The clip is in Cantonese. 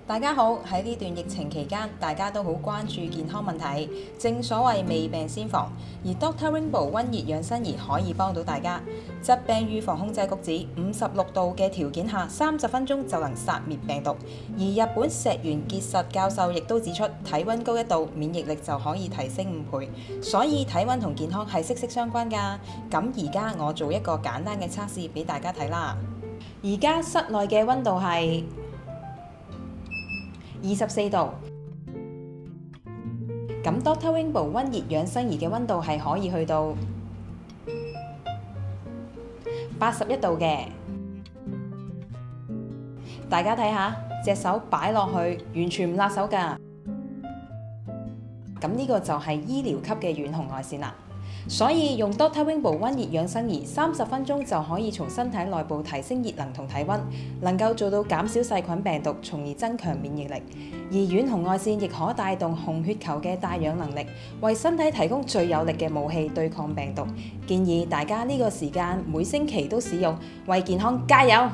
大家好，喺呢段疫情期間，大家都好關注健康問題。正所謂未病先防，而 Dr. Rainbow 溫熱養生儀可以幫到大家。疾病預防控制局指56度嘅條件下，30分鐘就能殺滅病毒。而日本石原結實教授亦都指出，體溫高1度，免疫力就可以提升5倍。所以體溫同健康係息息相關㗎。咁而家我做一個簡單嘅測試俾大家睇啦。而家室內嘅溫度係24度，咁 Dr. Rainbow 溫熱養生儀嘅溫度係可以去到81度嘅。大家睇下，隻手擺落去完全唔辣手㗎。咁呢個就係醫療級嘅遠紅外線啦。所以用 Dr. Rainbow 溫熱養生儀30分鐘就可以從身體內部提升熱能同體溫，能夠做到減少細菌病毒，從而增強免疫力。而遠紅外線亦可帶動紅血球嘅帶氧能力，為身體提供最有力嘅武器對抗病毒。建議大家呢個時間每星期都使用，為健康加油！